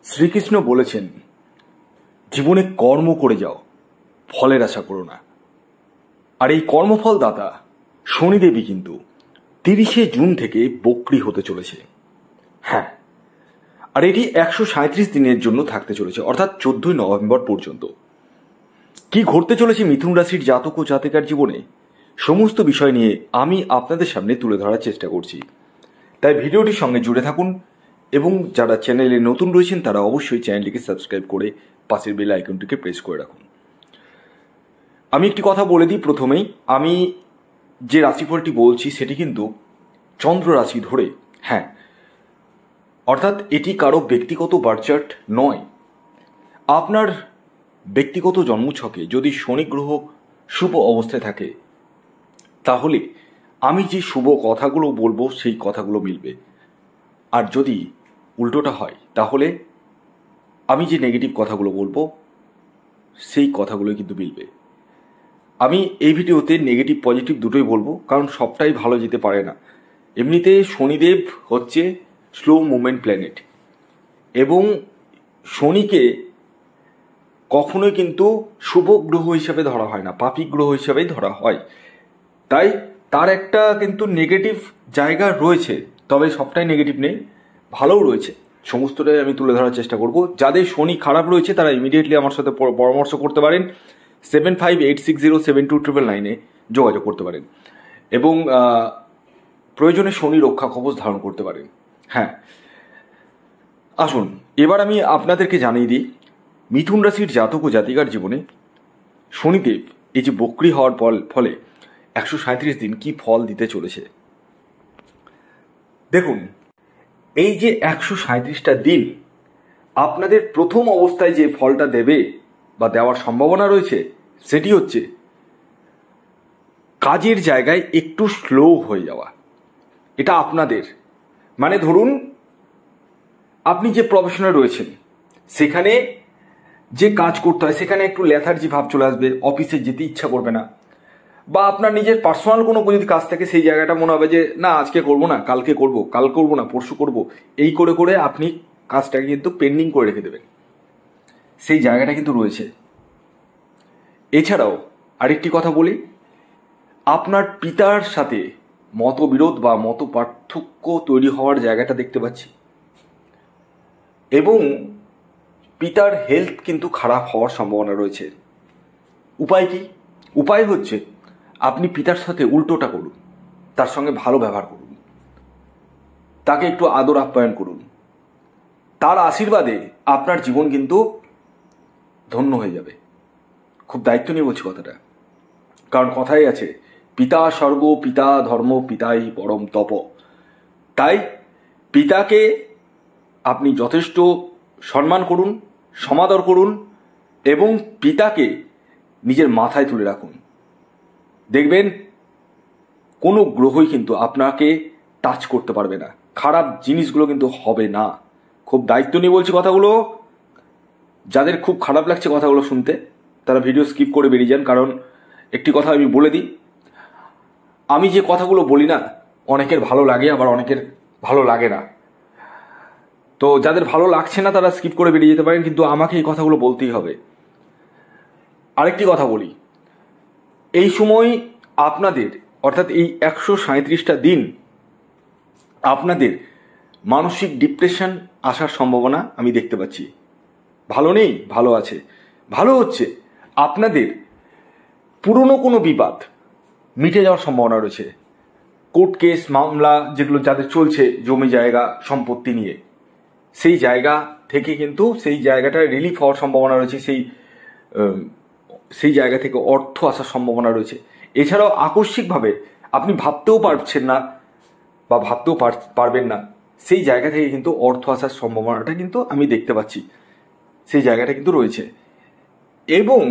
শ্রীকৃষ্ণ বলেছেন, জীবনে কর্ম করে যাও, ফলের আশা করো না। আর এই কর্মফল দাতা শনিদেবী কিন্তু 30শে জুন থেকে বক্রী হতে চলেছে। হ্যাঁ, আর এটি 137 দিনের জন্য থাকতে চলেছে, অর্থাৎ 14ই নভেম্বর পর্যন্ত। কি ঘটতে চলেছে মিথুন রাশির জাতক ও জাতিকার জীবনে, সমস্ত বিষয় নিয়ে আমি আপনাদের সামনে তুলে ধরার চেষ্টা করছি। তাই ভিডিওটির সঙ্গে জুড়ে থাকুন এবং যারা চ্যানেলে নতুন রয়েছেন তারা অবশ্যই চ্যানেলটিকে সাবস্ক্রাইব করে পাশের বেল আইকনটিকে প্রেস করে রাখুন। আমি একটি কথা বলে দিই প্রথমেই, আমি যে রাশিফলটি বলছি সেটি কিন্তু চন্দ্র রাশি ধরে, হ্যাঁ, অর্থাৎ এটি কারো ব্যক্তিগত বার্থ চার্ট নয়। আপনার ব্যক্তিগত জন্মছকে যদি শনি গ্রহ শুভ অবস্থায় থাকে তাহলে আমি যে শুভ কথাগুলো বলবো সেই কথাগুলো মিলবে, আর যদি উল্টোটা হয় তাহলে আমি যে নেগেটিভ কথাগুলো বলবো সেই কথাগুলোই কিন্তু মিলবে। আমি এই ভিডিওতে নেগেটিভ পজিটিভ দুটোই বলবো, কারণ সবটাই ভালো যেতে পারে না। এমনিতে শনিদেব হচ্ছে স্লো মুভমেন্ট প্ল্যানেট এবং শনিকে কখনোই কিন্তু শুভ গ্রহ হিসাবে ধরা হয় না, পাপী গ্রহ হিসাবেই ধরা হয়। তাই তার একটা কিন্তু নেগেটিভ জায়গা রয়েছে, তবে সবটাই নেগেটিভ নেই, ভালোও রয়েছে। সমস্তটাই আমি তুলে ধরার চেষ্টা করব। যাদের শনি খারাপ রয়েছে তারা ইমিডিয়েটলি আমার সাথে পরামর্শ করতে পারেন, 7586072999 যোগাযোগ করতে পারেন এবং প্রয়োজনে শনি রক্ষা কবচ ধারণ করতে পারেন। হ্যাঁ, আসুন এবার আমি আপনাদেরকে জানিয়ে দিই মিথুন রাশির জাতক ও জাতিকার জীবনে শনিদেব এই যে বক্রী হওয়ার ফলে 137 দিন কি ফল দিতে চলেছে। দেখুন, এই যে 137টা দিন আপনাদের প্রথম অবস্থায় যে ফলটা দেবে বা দেওয়ার সম্ভাবনা রয়েছে সেটি হচ্ছে কাজের জায়গায় একটু স্লো হয়ে যাওয়া। এটা আপনাদের, মানে ধরুন আপনি যে প্রফেশনে রয়েছেন সেখানে যে কাজ করতে হয় সেখানে একটু লেথার্জি ভাব চলে আসবে, অফিসে যেতে ইচ্ছা করবে না, বা আপনার নিজের পার্সোনাল কোনো যদি কাজ থাকে সেই জায়গাটা মনে হবে যে না আজকে করব না, কালকে করব, কাল করব না, পরশু করব, এই করে করে আপনি কাজটাকে কিন্তু পেন্ডিং করে রেখে দেবেন। সেই জায়গাটা কিন্তু রয়েছে। এছাড়াও আরেকটি কথা বলি, আপনার পিতার সাথে মতবিরোধ বা মত পার্থক্য তৈরি হওয়ার জায়গাটা দেখতে পাচ্ছি এবং পিতার হেলথ কিন্তু খারাপ হওয়ার সম্ভাবনা রয়েছে। উপায় কি? উপায় হচ্ছে আপনি পিতার সাথে উল্টোটা করুন, তার সঙ্গে ভালো ব্যবহার করুন, তাকে একটু আদর আপ্যায়ন করুন। তার আশীর্বাদে আপনার জীবন কিন্তু ধন্য হয়ে যাবে। খুব দায়িত্ব নিয়ে বলছি কথাটা, কারণ কথাই আছে পিতা স্বর্গ, পিতা ধর্ম, পিতাই পরম তপ। তাই পিতাকে আপনি যথেষ্ট সম্মান করুন, সমাদর করুন এবং পিতাকে নিজের মাথায় তুলে রাখুন। দেখবেন কোনো গ্রহই কিন্তু আপনাকে টাচ করতে পারবে না, খারাপ জিনিসগুলো কিন্তু হবে না। খুব দায়িত্ব নিয়ে বলছি কথাগুলো। যাদের খুব খারাপ লাগছে কথাগুলো শুনতে তারা ভিডিও স্কিপ করে বেরিয়ে যান, কারণ একটি কথা আমি বলে দিই, আমি যে কথাগুলো বলি না অনেকের ভালো লাগে আবার অনেকের ভালো লাগে না। তো যাদের ভালো লাগছে না তারা স্কিপ করে বেরিয়ে যেতে পারেন, কিন্তু আমাকে এই কথাগুলো বলতেই হবে। আরেকটি কথা বলি, এই সময় আপনাদের অর্থাৎ এই 137টা দিন আপনাদের মানসিক ডিপ্রেশন আসার সম্ভাবনা আমি দেখতে পাচ্ছি। ভালো নেই, ভালো আছে। ভালো হচ্ছে আপনাদের পুরনো কোনো বিবাদ মিটে যাওয়ার সম্ভাবনা রয়েছে। কোর্ট কেস মামলা যেগুলো যাদের চলছে জমি জায়গা সম্পত্তি নিয়ে, সেই জায়গা থেকে কিন্তু সেই জায়গাটা রিলিফ হওয়ার সম্ভাবনা রয়েছে, সেই জায়গা থেকে অর্থ আসার সম্ভাবনা রয়েছে। এছাড়াও আকস্মিকভাবে আপনি ভাবতেও পারছেন না বা ভাবতেও পারবেন না, সেই জায়গা থেকে কিন্তু অর্থ আসার সম্ভাবনাটা কিন্তু আমি দেখতে পাচ্ছি, সেই জায়গাটা কিন্তু রয়েছে। এবং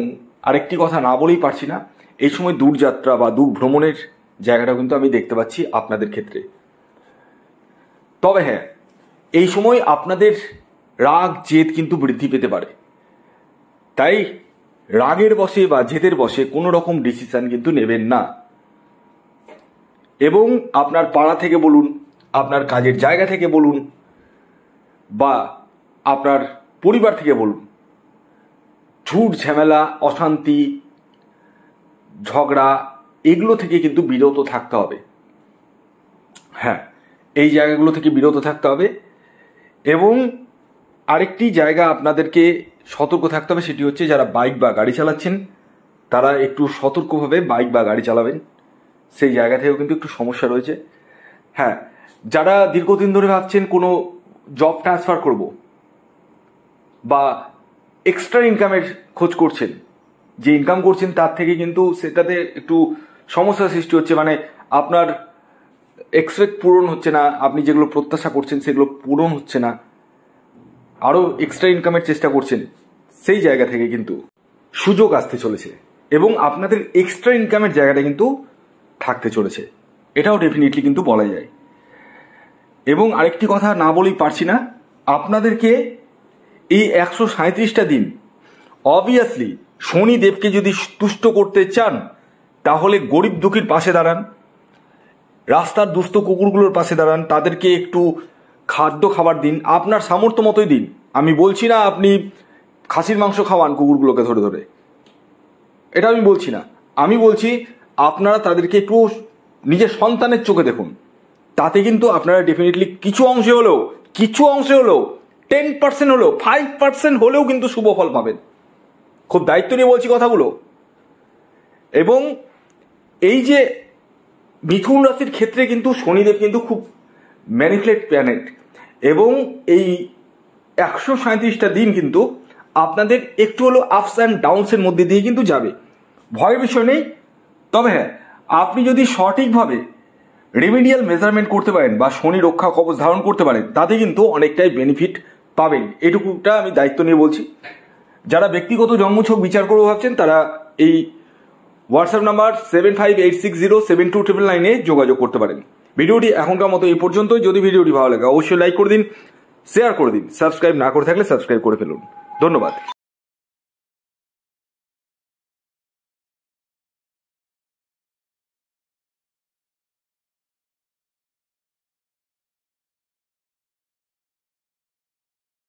আরেকটি কথা না বলেই পারছি না, এই সময় দূরযাত্রা বা দূর ভ্রমণের জায়গাটা কিন্তু আমি দেখতে পাচ্ছি আপনাদের ক্ষেত্রে। তবে হ্যাঁ, এই সময় আপনাদের রাগ জেদ কিন্তু বৃদ্ধি পেতে পারে, তাই রাগের বশে বা জেদের বশে কোনো রকম ডিসিশন কিন্তু নেবেন না। এবং আপনার পাড়া থেকে বলুন, আপনার কাজের জায়গা থেকে বলুন, বা আপনার পরিবার থেকে বলুন, ঝুট ঝামেলা, অশান্তি, ঝগড়া এগুলো থেকে কিন্তু বিরত থাকতে হবে। হ্যাঁ, এই জায়গাগুলো থেকে বিরত থাকতে হবে। এবং আরেকটি জায়গা আপনাদেরকে সতর্ক থাকতে হবে, সেটি হচ্ছে যারা বাইক বা গাড়ি চালাচ্ছেন তারা একটু সতর্কভাবে বাইক বা গাড়ি চালাবেন। সেই জায়গা থেকেও কিন্তু একটু সমস্যা রয়েছে। হ্যাঁ, যারা দীর্ঘদিন ধরে ভাবছেন কোনো জব ট্রান্সফার করব বা এক্সট্রা ইনকামের খোঁজ করছেন, যে ইনকাম করছেন তার থেকে কিন্তু সেটাতে একটু সমস্যার সৃষ্টি হচ্ছে, মানে আপনার এক্সপেক্ট পূরণ হচ্ছে না, আপনি যেগুলো প্রত্যাশা করছেন সেগুলো পূরণ হচ্ছে না, আরও এক্সট্রা ইনকামের চেষ্টা করছেন, সেই জায়গা থেকে কিন্তু সুযোগ আসতে চলেছে এবং আপনাদের এক্সট্রা ইনকামের জায়গাটা কিন্তু থাকতে চলেছে, এটাও ডেফিনেটলি কিন্তু বলা যায়। এবং আরেকটি কথা না বলেই পারছি না, আপনাদেরকে এই 137টা দিন অবভিয়াসলি শনিদেবকে যদি তুষ্ট করতে চান তাহলে গরিব দুঃখীর পাশে দাঁড়ান, রাস্তার দুস্থ কুকুরগুলোর পাশে দাঁড়ান, তাদেরকে একটু খাদ্য খাবার দিন, আপনার সামর্থ্য মতোই দিন। আমি বলছি না আপনি খাসির মাংস খাওয়ান কুকুরগুলোকে ধরে ধরে, এটা আমি বলছি না। আমি বলছি আপনারা তাদেরকে একটু নিজের সন্তানের চোখে দেখুন, তাতে কিন্তু আপনারা ডেফিনেটলি কিছু অংশে হলেও 10% হলেও 5% হলেও কিন্তু শুভ ফল পাবেন। খুব দায়িত্ব নিয়ে বলছি কথাগুলো। এবং এই যে মিথুন রাশির ক্ষেত্রে কিন্তু শনিদেব কিন্তু খুব ম্যানিপুলেট প্ল্যানেট, এবং এই 137টা দিন কিন্তু আপনাদের একটু হলো আপস অ্যান্ড ডাউনসের মধ্যে দিয়ে কিন্তু যাবে, ভয়ের বিষয় নেই। তবে হ্যাঁ, আপনি যদি সঠিকভাবে রেমেডিয়াল মেজারমেন্ট করতে পারেন বা শনি রক্ষা কবচ ধারণ করতে পারেন, তাতে কিন্তু অনেকটাই বেনিফিট পাবেন, এটুকুটা আমি দায়িত্ব নিয়ে বলছি। যারা ব্যক্তিগত জন্মছক বিচার করে ভাবছেন তারা এই হোয়াটসঅ্যাপ নাম্বার 7586072999 যোগাযোগ করতে পারেন। ভিডিওটি এখনকার মতো এই পর্যন্তই। যদি ভিডিওটি ভালো লাগে অবশ্যই লাইক করে দিন, শেয়ার করে দিন, সাবস্ক্রাইব না করে থাকলে সাবস্ক্রাইব করে ফেলুন। ধন্যবাদ।